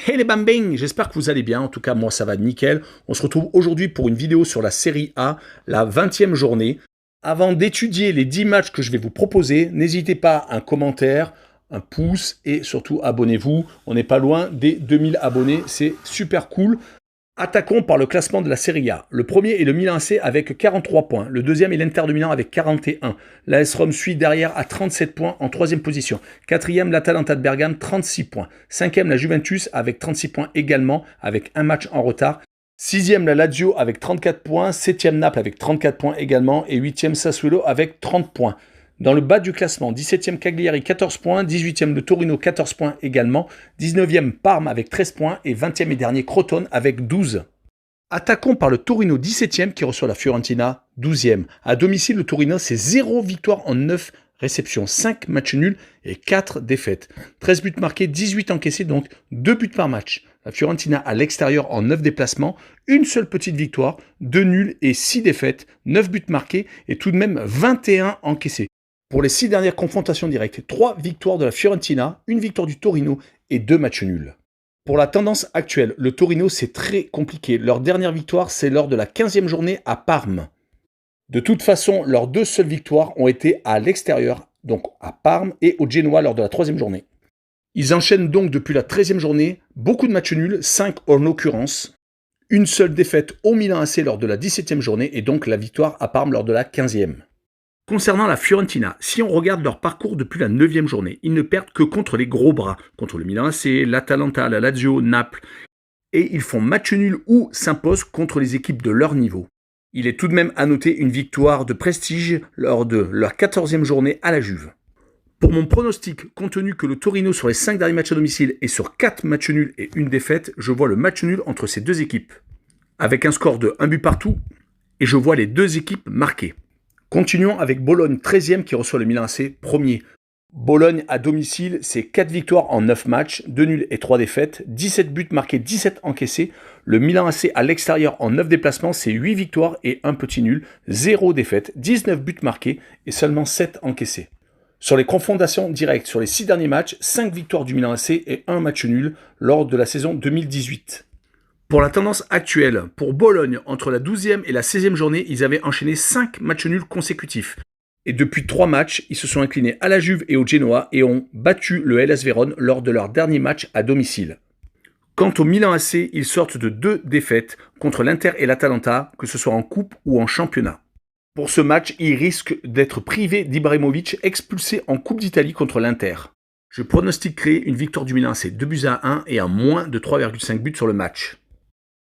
Hey les bambins, j'espère que vous allez bien, en tout cas moi ça va nickel. On se retrouve aujourd'hui pour une vidéo sur la série A, la 20e journée. Avant d'étudier les 10 matchs que je vais vous proposer, n'hésitez pas à un commentaire, un pouce et surtout abonnez-vous. On n'est pas loin des 2000 abonnés, c'est super cool. Attaquons par le classement de la Serie A. Le premier est le Milan AC avec 43 points. Le deuxième est l'Inter de Milan avec 41. L'AS Rome suit derrière à 37 points en troisième position. Quatrième, l'Atalanta de Bergame, 36 points. Cinquième, la Juventus avec 36 points également, avec un match en retard. Sixième, la Lazio avec 34 points. Septième, Naples avec 34 points également. Et huitième, Sassuolo avec 30 points. Dans le bas du classement, 17e Cagliari, 14 points, 18e le Torino, 14 points également, 19e Parme avec 13 points et 20e et dernier Crotone avec 12. Attaquons par le Torino 17e qui reçoit la Fiorentina 12e. À domicile, le Torino, c'est 0 victoire en 9 réceptions, 5 matchs nuls et 4 défaites. 13 buts marqués, 18 encaissés, donc 2 buts par match. La Fiorentina à l'extérieur en 9 déplacements, une seule petite victoire, 2 nuls et 6 défaites, 9 buts marqués et tout de même 21 encaissés. Pour les 6 dernières confrontations directes, 3 victoires de la Fiorentina, 1 victoire du Torino et 2 matchs nuls. Pour la tendance actuelle, le Torino, c'est très compliqué. Leur dernière victoire, c'est lors de la 15e journée à Parme. De toute façon, leurs 2 seules victoires ont été à l'extérieur, donc à Parme et au Genoa lors de la 3e journée. Ils enchaînent donc depuis la 13e journée, beaucoup de matchs nuls, 5 en l'occurrence. Une seule défaite au Milan AC lors de la 17e journée et donc la victoire à Parme lors de la 15e. Concernant la Fiorentina, si on regarde leur parcours depuis la 9e journée, ils ne perdent que contre les gros bras, contre le Milan AC, l'Atalanta, la Lazio, Naples, et ils font match nul ou s'imposent contre les équipes de leur niveau. Il est tout de même à noter une victoire de prestige lors de leur 14e journée à la Juve. Pour mon pronostic, compte tenu que le Torino sur les 5 derniers matchs à domicile est sur 4 matchs nuls et une défaite, je vois le match nul entre ces deux équipes, avec un score de 1 but partout, et je vois les deux équipes marquées. Continuons avec Bologne 13e qui reçoit le Milan AC 1er. Bologne à domicile, c'est 4 victoires en 9 matchs, 2 nuls et 3 défaites, 17 buts marqués, 17 encaissés. Le Milan AC à l'extérieur en 9 déplacements, c'est 8 victoires et 1 petit nul, 0 défaites, 19 buts marqués et seulement 7 encaissés. Sur les confrontations directes, sur les 6 derniers matchs, 5 victoires du Milan AC et 1 match nul lors de la saison 2018. Pour la tendance actuelle, pour Bologne, entre la 12e et la 16e journée, ils avaient enchaîné 5 matchs nuls consécutifs. Et depuis 3 matchs, ils se sont inclinés à la Juve et au Genoa et ont battu le Hellas Vérone lors de leur dernier match à domicile. Quant au Milan AC, ils sortent de 2 défaites contre l'Inter et l'Atalanta, que ce soit en coupe ou en championnat. Pour ce match, ils risquent d'être privés d'Ibrahimovic, expulsé en Coupe d'Italie contre l'Inter. Je pronostiquerai une victoire du Milan AC 2-1 et un moins de 3,5 buts sur le match.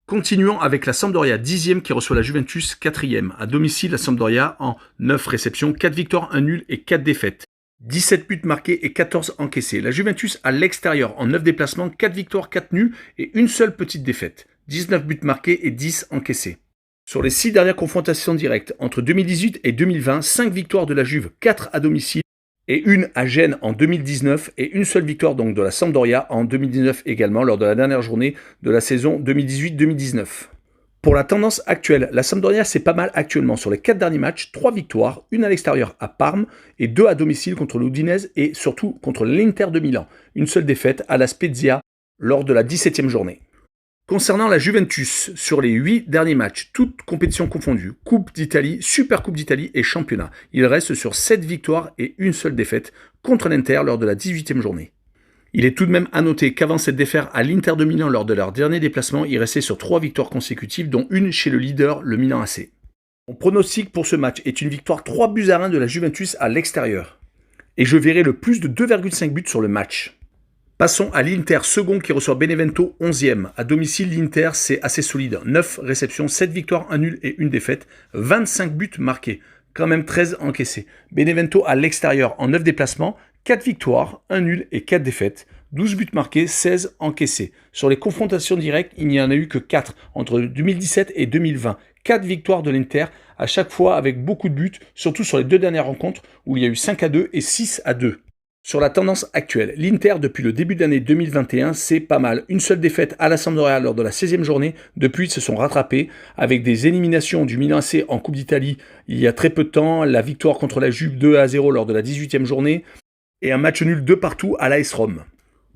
Continuons avec la Sampdoria 10e qui reçoit la Juventus 4e. À domicile, la Sampdoria en 9 réceptions, 4 victoires, 1 nul et 4 défaites. 17 buts marqués et 14 encaissés. La Juventus à l'extérieur en 9 déplacements, 4 victoires, 4 nuls et une seule petite défaite. 19 buts marqués et 10 encaissés. Sur les 6 dernières confrontations directes, entre 2018 et 2020, 5 victoires de la Juve, 4 à domicile, et une à Gênes en 2019 et une seule victoire donc de la Sampdoria en 2019 également lors de la dernière journée de la saison 2018-2019. Pour la tendance actuelle, la Sampdoria c'est pas mal actuellement sur les 4 derniers matchs, 3 victoires, une à l'extérieur à Parme et 2 à domicile contre l'Udinese et surtout contre l'Inter de Milan. Une seule défaite à la Spezia lors de la 17e journée. Concernant la Juventus, sur les 8 derniers matchs, toutes compétitions confondues, Coupe d'Italie, Super Coupe d'Italie et Championnat, il reste sur 7 victoires et une seule défaite contre l'Inter lors de la 18e journée. Il est tout de même à noter qu'avant cette défaite à l'Inter de Milan lors de leur dernier déplacement, il restait sur 3 victoires consécutives, dont une chez le leader, le Milan AC. Mon pronostic pour ce match est une victoire 3-1 de la Juventus à l'extérieur. Et je verrai le plus de 2,5 buts sur le match. Passons à l'Inter second qui reçoit Benevento 11e. À domicile, l'Inter, c'est assez solide. 9 réceptions, 7 victoires, 1 nul et 1 défaite. 25 buts marqués, quand même 13 encaissés. Benevento à l'extérieur en 9 déplacements, 4 victoires, 1 nul et 4 défaites. 12 buts marqués, 16 encaissés. Sur les confrontations directes, il n'y en a eu que 4 entre 2017 et 2020. 4 victoires de l'Inter, à chaque fois avec beaucoup de buts, surtout sur les 2 dernières rencontres où il y a eu 5-2 et 6-2. Sur la tendance actuelle, l'Inter depuis le début d'année 2021, c'est pas mal. Une seule défaite à la Sampdoria lors de la 16e journée. Depuis, ils se sont rattrapés avec des éliminations du Milan AC en Coupe d'Italie il y a très peu de temps, la victoire contre la Juve 2-0 lors de la 18e journée et un match nul de partout à l'AS Rome.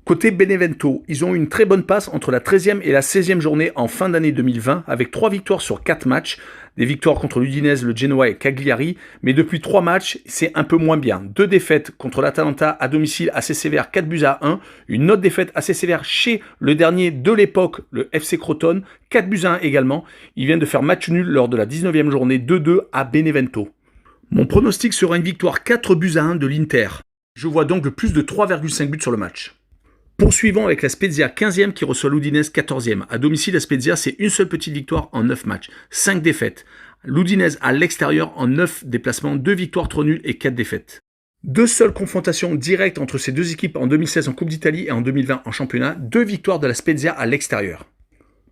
Côté Benevento, ils ont eu une très bonne passe entre la 13e et la 16e journée en fin d'année 2020 avec 3 victoires sur 4 matchs. Des victoires contre l'Udinese, le Genoa et Cagliari, mais depuis 3 matchs, c'est un peu moins bien. 2 défaites contre l'Atalanta à domicile assez sévère, 4-1. Une autre défaite assez sévère chez le dernier de l'époque, le FC Crotone, 4-1 également. Ils viennent de faire match nul lors de la 19e journée, 2-2 à Benevento. Mon pronostic sera une victoire 4-1 de l'Inter. Je vois donc le plus de 3,5 buts sur le match. Poursuivons avec la Spezia 15e qui reçoit l'Udinese 14e. À domicile, la Spezia, c'est une seule petite victoire en 9 matchs, 5 défaites. L'Udinese à l'extérieur en 9 déplacements, 2 victoires, 3 nuls et 4 défaites. 2 seules confrontations directes entre ces deux équipes en 2016 en Coupe d'Italie et en 2020 en championnat, 2 victoires de la Spezia à l'extérieur.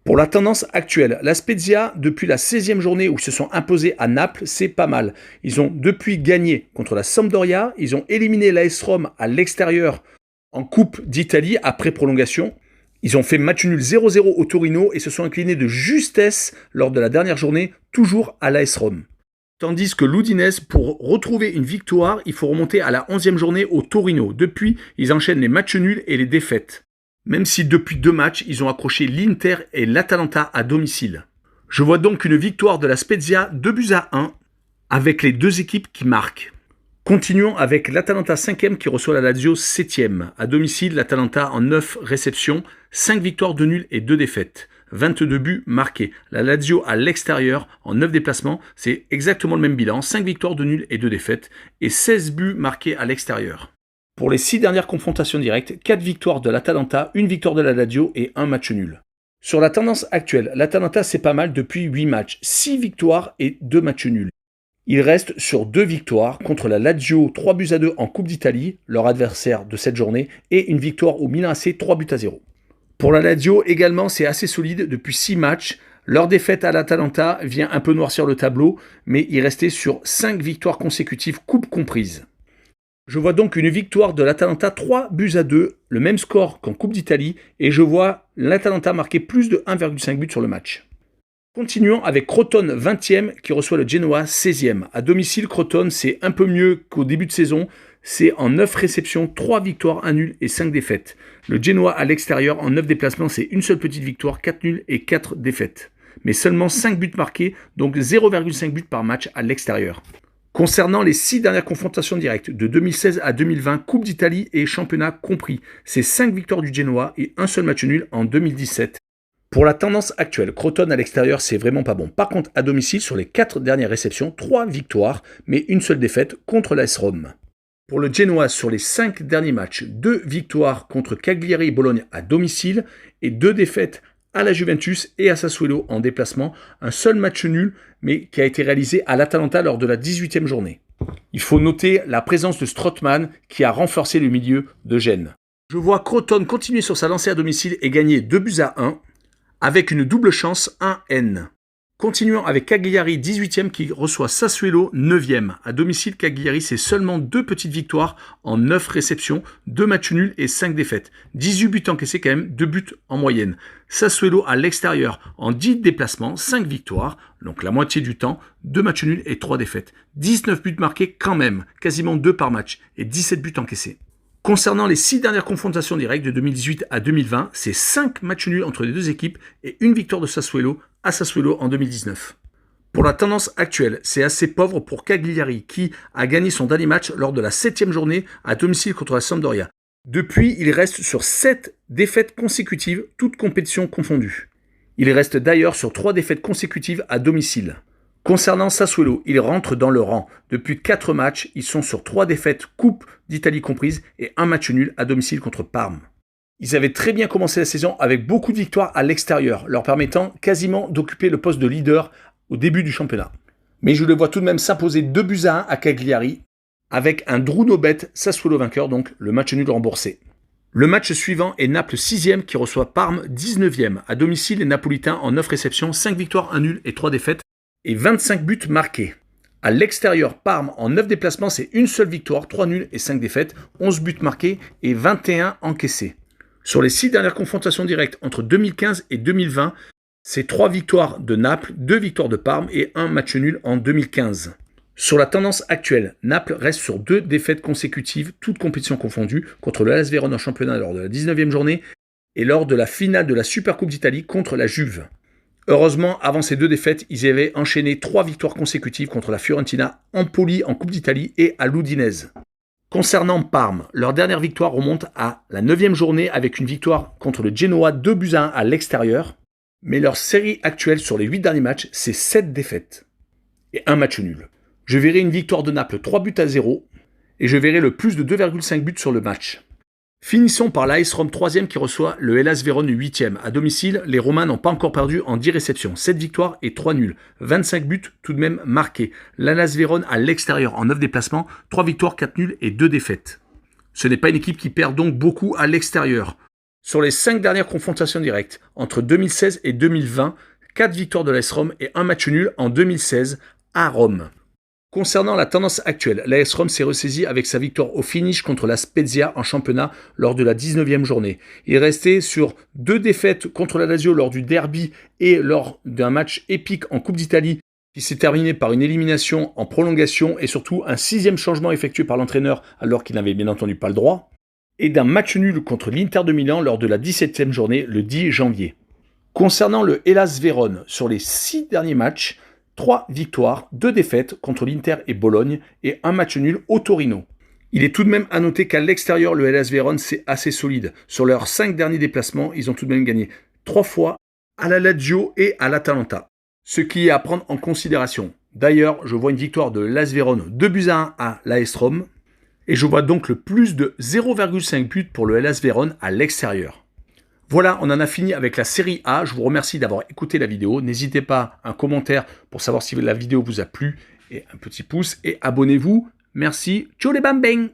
Pour la tendance actuelle, la Spezia, depuis la 16e journée où ils se sont imposés à Naples, c'est pas mal. Ils ont depuis gagné contre la Sampdoria, ils ont éliminé l'AS Rome à l'extérieur en Coupe d'Italie après prolongation. Ils ont fait match nul 0-0 au Torino et se sont inclinés de justesse lors de la dernière journée, toujours à l'AS Rome. Tandis que l'Udinese, pour retrouver une victoire, il faut remonter à la 11e journée au Torino. Depuis, ils enchaînent les matchs nuls et les défaites. Même si depuis 2 matchs, ils ont accroché l'Inter et l'Atalanta à domicile. Je vois donc une victoire de la Spezia 2-1 avec les deux équipes qui marquent. Continuons avec l'Atalanta 5e qui reçoit la Lazio 7e. À domicile, l'Atalanta en 9 réceptions, 5 victoires, 2 nuls et 2 défaites. 22 buts marqués. La Lazio à l'extérieur en 9 déplacements, c'est exactement le même bilan, 5 victoires, 2 nuls et 2 défaites. Et 16 buts marqués à l'extérieur. Pour les 6 dernières confrontations directes, 4 victoires de l'Atalanta, 1 victoire de la Lazio et 1 match nul. Sur la tendance actuelle, l'Atalanta c'est pas mal depuis 8 matchs, 6 victoires et 2 matchs nuls. Il reste sur 2 victoires contre la Lazio 3-2 en Coupe d'Italie, leur adversaire de cette journée, et une victoire au Milan AC 3-0. Pour la Lazio également, c'est assez solide depuis 6 matchs. Leur défaite à l'Atalanta vient un peu noircir le tableau, mais il restait sur 5 victoires consécutives, coupe comprise. Je vois donc une victoire de l'Atalanta 3-2, le même score qu'en Coupe d'Italie, et je vois l'Atalanta marquer plus de 1,5 buts sur le match. Continuons avec Crotone 20e qui reçoit le Genoa 16e. À domicile, Crotone, c'est un peu mieux qu'au début de saison. C'est en 9 réceptions, 3 victoires, 1 nul et 5 défaites. Le Genoa à l'extérieur, en 9 déplacements, c'est une seule petite victoire, 4 nuls et 4 défaites. Mais seulement 5 buts marqués, donc 0,5 buts par match à l'extérieur. Concernant les 6 dernières confrontations directes, de 2016 à 2020, Coupe d'Italie et championnat compris, c'est 5 victoires du Genoa et un seul match nul en 2017. Pour la tendance actuelle, Crotone à l'extérieur, c'est vraiment pas bon. Par contre, à domicile, sur les 4 dernières réceptions, 3 victoires, mais une seule défaite contre l'AS Rome. Pour le Genoa, sur les 5 derniers matchs, 2 victoires contre Cagliari et Bologne à domicile et 2 défaites à la Juventus et à Sassuolo en déplacement. Un seul match nul, mais qui a été réalisé à l'Atalanta lors de la 18e journée. Il faut noter la présence de Strootman qui a renforcé le milieu de Gênes. Je vois Crotone continuer sur sa lancée à domicile et gagner 2-1. Avec une double chance 1N. Continuons avec Cagliari 18e qui reçoit Sassuolo 9e. À domicile, Cagliari, c'est seulement 2 petites victoires en 9 réceptions, 2 matchs nuls et 5 défaites. 18 buts encaissés quand même, 2 buts en moyenne. Sassuolo à l'extérieur en 10 déplacements, 5 victoires, donc la moitié du temps, 2 matchs nuls et 3 défaites. 19 buts marqués quand même, quasiment 2 par match et 17 buts encaissés. Concernant les 6 dernières confrontations directes de 2018 à 2020, c'est 5 matchs nuls entre les deux équipes et une victoire de Sassuolo à Sassuolo en 2019. Pour la tendance actuelle, c'est assez pauvre pour Cagliari qui a gagné son dernier match lors de la 7e journée à domicile contre la Sampdoria. Depuis, il reste sur 7 défaites consécutives, toutes compétitions confondues. Il reste d'ailleurs sur 3 défaites consécutives à domicile. Concernant Sassuolo, ils rentrent dans le rang. Depuis 4 matchs, ils sont sur 3 défaites Coupe d'Italie comprise et un match nul à domicile contre Parme. Ils avaient très bien commencé la saison avec beaucoup de victoires à l'extérieur, leur permettant quasiment d'occuper le poste de leader au début du championnat. Mais je les vois tout de même s'imposer 2-1 à Cagliari, avec un Drunobet Sassuolo vainqueur, donc le match nul remboursé. Le match suivant est Naples 6e qui reçoit Parme 19e. À domicile, les Napolitains en 9 réceptions, 5 victoires, 1 nul et 3 défaites. Et 25 buts marqués. À l'extérieur, Parme, en 9 déplacements, c'est une seule victoire, 3 nuls et 5 défaites, 11 buts marqués et 21 encaissés. Sur les 6 dernières confrontations directes entre 2015 et 2020, c'est 3 victoires de Naples, 2 victoires de Parme et 1 match nul en 2015. Sur la tendance actuelle, Naples reste sur 2 défaites consécutives, toutes compétitions confondues, contre le Hellas Vérone en championnat lors de la 19e journée et lors de la finale de la Supercoupe d'Italie contre la Juve. Heureusement, avant ces 2 défaites, ils avaient enchaîné 3 victoires consécutives contre la Fiorentina, Empoli en Coupe d'Italie et à l'Udinese. Concernant Parme, leur dernière victoire remonte à la 9e journée avec une victoire contre le Genoa 2-1 à l'extérieur, mais leur série actuelle sur les 8 derniers matchs, c'est 7 défaites et 1 match nul. Je verrai une victoire de Naples 3-0 et je verrai le plus de 2,5 buts sur le match. Finissons par l'AS Rome 3e qui reçoit le Hellas Vérone 8e. À domicile, les Romains n'ont pas encore perdu en 10 réceptions, 7 victoires et 3 nuls. 25 buts tout de même marqués. L'Hellas Vérone à l'extérieur en 9 déplacements, 3 victoires, 4 nuls et 2 défaites. Ce n'est pas une équipe qui perd donc beaucoup à l'extérieur. Sur les 5 dernières confrontations directes, entre 2016 et 2020, 4 victoires de l'AS Rome et 1 match nul en 2016 à Rome. Concernant la tendance actuelle, l'AS Rome s'est ressaisie avec sa victoire au finish contre la Spezia en championnat lors de la 19e journée. Il est resté sur 2 défaites contre la Lazio lors du derby et lors d'un match épique en Coupe d'Italie qui s'est terminé par une élimination en prolongation et surtout un 6e changement effectué par l'entraîneur alors qu'il n'avait bien entendu pas le droit, et d'un match nul contre l'Inter de Milan lors de la 17e journée le 10 janvier. Concernant le Hellas Vérone, sur les 6 derniers matchs, 3 victoires, 2 défaites contre l'Inter et Bologne et 1 match nul au Torino. Il est tout de même à noter qu'à l'extérieur, le Hellas Vérone, c'est assez solide. Sur leurs 5 derniers déplacements, ils ont tout de même gagné 3 fois à la Lazio et à l'Atalanta. Ce qui est à prendre en considération. D'ailleurs, je vois une victoire de l'AS Vérone 2-1 à l'AS Rome et je vois donc le plus de 0,5 buts pour le Hellas Vérone à l'extérieur. Voilà, on en a fini avec la série A. Je vous remercie d'avoir écouté la vidéo. N'hésitez pas à un commentaire pour savoir si la vidéo vous a plu et un petit pouce et abonnez-vous. Merci. Ciao les bambins!